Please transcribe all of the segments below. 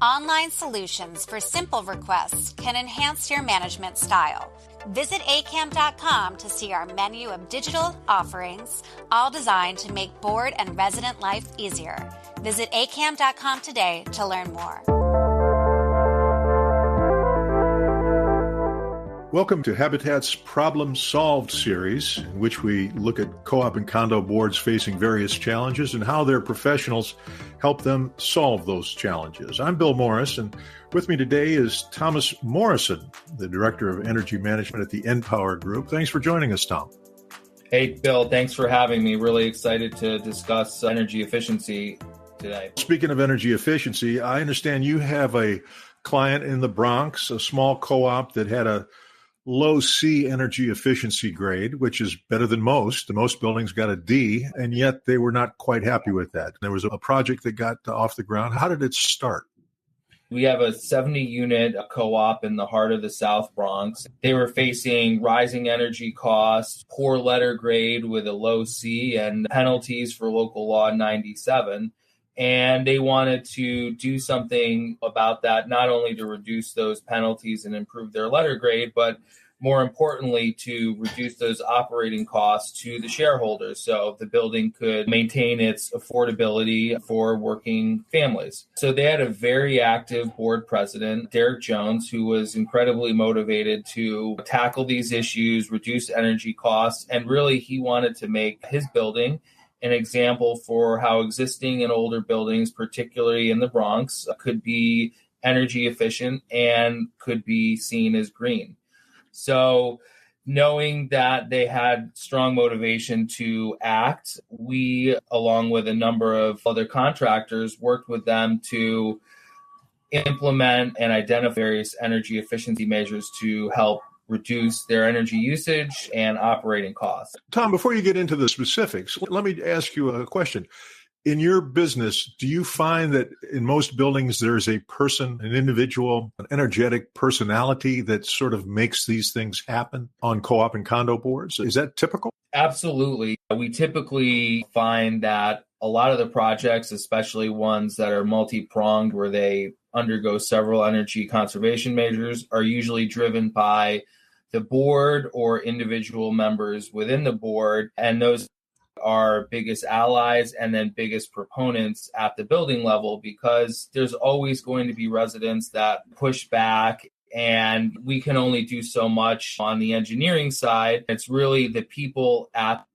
online solutions for simple requests can enhance your management style. Visit acam.com to see our menu of digital offerings, all designed to make board and resident life easier. Visit acam.com today to learn more. Welcome to Habitat's Problem Solved series, in which we look at co-op and condo boards facing various challenges and how their professionals help them solve those challenges. I'm Bill Morris, and with me today is Thomas Morrisson, the Director of Energy Management at the NPower Group. Thanks for joining us, Tom. Hey, Bill, thanks for having me. Really excited to discuss energy efficiency today. Speaking of energy efficiency, I understand you have a client in the Bronx, a small co-op that had a low C energy efficiency grade, which is better than most. Most buildings got a D, and yet they were not quite happy with that. There was a project that got off the ground. How did it start? We have a 70-unit co-op in the heart of the South Bronx. They were facing rising energy costs, poor letter grade with a low C, and penalties for local law 97. And they wanted to do something about that, not only to reduce those penalties and improve their letter grade, but more importantly, to reduce those operating costs to the shareholders so the building could maintain its affordability for working families. So they had a very active board president, Derek Jones, who was incredibly motivated to tackle these issues, reduce energy costs, and really he wanted to make his building an example for how existing and older buildings, particularly in the Bronx, could be energy efficient and could be seen as green. So knowing that they had strong motivation to act, we, along with a number of other contractors, worked with them to implement and identify various energy efficiency measures to help reduce their energy usage and operating costs. Tom, before you get into the specifics, let me ask you a question. In your business, do you find that in most buildings there's a person, an individual, an energetic personality that sort of makes these things happen on co-op and condo boards? Is that typical? Absolutely. We typically find that a lot of the projects, especially ones that are multi-pronged where they undergo several energy conservation measures, are usually driven by the board or individual members within the board. And those are biggest allies and then biggest proponents at the building level, because there's always going to be residents that push back, and we can only do so much on the engineering side. It's really the people have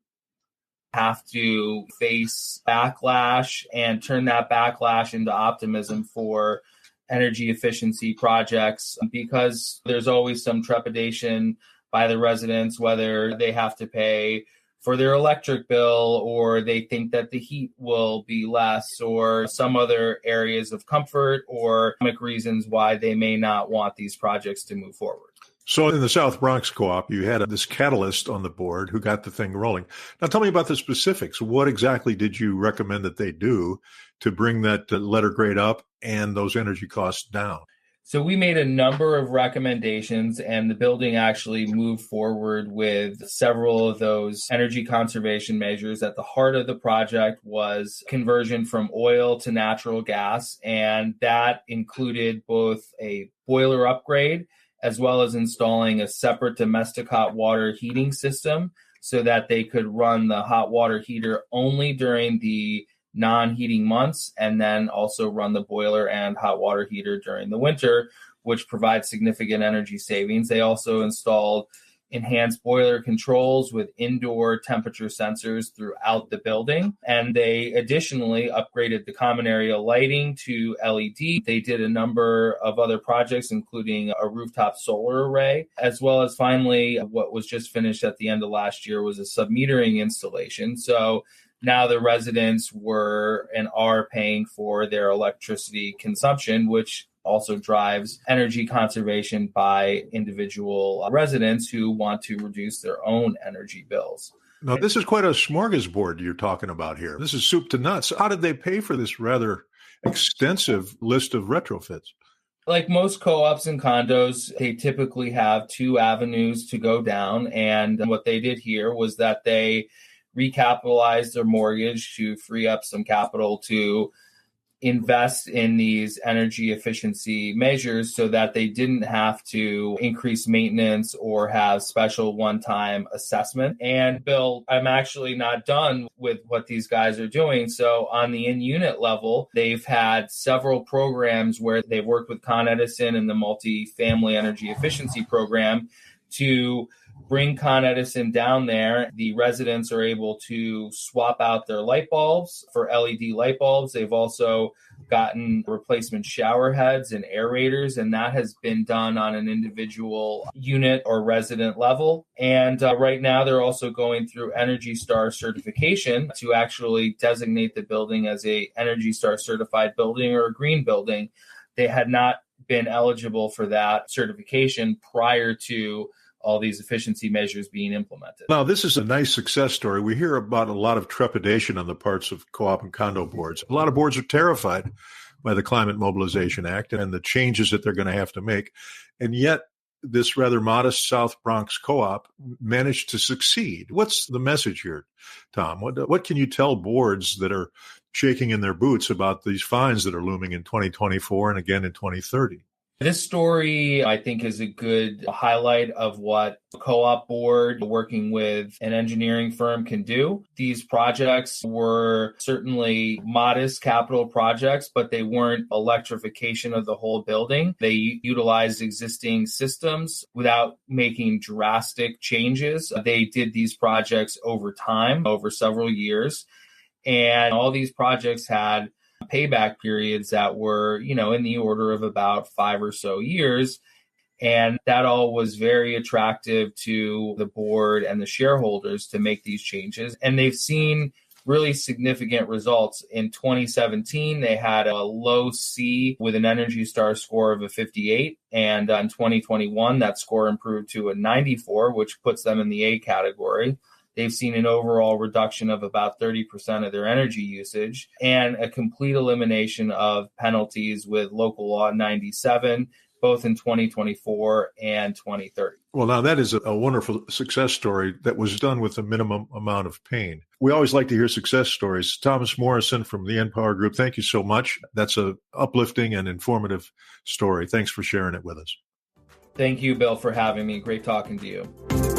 to face backlash and turn that backlash into optimism for energy efficiency projects, because there's always some trepidation by the residents, whether they have to pay for their electric bill or they think that the heat will be less, or some other areas of comfort or economic reasons why they may not want these projects to move forward. So in the South Bronx Co-op, you had this catalyst on the board who got the thing rolling. Now tell me about the specifics. What exactly did you recommend that they do to bring that letter grade up and those energy costs down? So we made a number of recommendations, and the building actually moved forward with several of those energy conservation measures. At the heart of the project was conversion from oil to natural gas, and that included both a boiler upgrade as well as installing a separate domestic hot water heating system so that they could run the hot water heater only during the non-heating months, and then also run the boiler and hot water heater during the winter, which provides significant energy savings. They also installed enhanced boiler controls with indoor temperature sensors throughout the building. And they additionally upgraded the common area lighting to LED. They did a number of other projects, including a rooftop solar array, as well as finally what was just finished at the end of last year was a submetering installation. So now the residents were and are paying for their electricity consumption, which also drives energy conservation by individual residents who want to reduce their own energy bills. Now, this is quite a smorgasbord you're talking about here. This is soup to nuts. How did they pay for this rather extensive list of retrofits? Like most co-ops and condos, they typically have two avenues to go down. And what they did here was that they recapitalized their mortgage to free up some capital to invest in these energy efficiency measures so that they didn't have to increase maintenance or have special one-time assessment. And Bill, I'm actually not done with what these guys are doing. So on the in-unit level, they've had several programs where they've worked with Con Edison and the multi-family energy efficiency program to bring Con Edison down there. The residents are able to swap out their light bulbs for LED light bulbs. They've also gotten replacement shower heads and aerators, and that has been done on an individual unit or resident level. And right now, they're also going through Energy Star certification to actually designate the building as a Energy Star certified building or a green building. They had not been eligible for that certification prior to all these efficiency measures being implemented. Now, this is a nice success story. We hear about a lot of trepidation on the parts of co-op and condo boards. A lot of boards are terrified by the Climate Mobilization Act and the changes that they're going to have to make. And yet, this rather modest South Bronx co-op managed to succeed. What's the message here, Tom? What can you tell boards that are shaking in their boots about these fines that are looming in 2024 and again in 2030? This story, I think, is a good highlight of what a co-op board working with an engineering firm can do. These projects were certainly modest capital projects, but they weren't electrification of the whole building. They utilized existing systems without making drastic changes. They did these projects over time, over several years, and all these projects had payback periods that were, in the order of about 5 or so years. And that all was very attractive to the board and the shareholders to make these changes. And they've seen really significant results. In 2017, they had a low C with an Energy Star score of a 58. And in 2021, that score improved to a 94, which puts them in the A category. They've seen an overall reduction of about 30% of their energy usage and a complete elimination of penalties with Local Law 97, both in 2024 and 2030. Well, now that is a wonderful success story that was done with a minimum amount of pain. We always like to hear success stories. Thomas Morrisson from the NPower Group, thank you so much. That's a uplifting and informative story. Thanks for sharing it with us. Thank you, Bill, for having me. Great talking to you.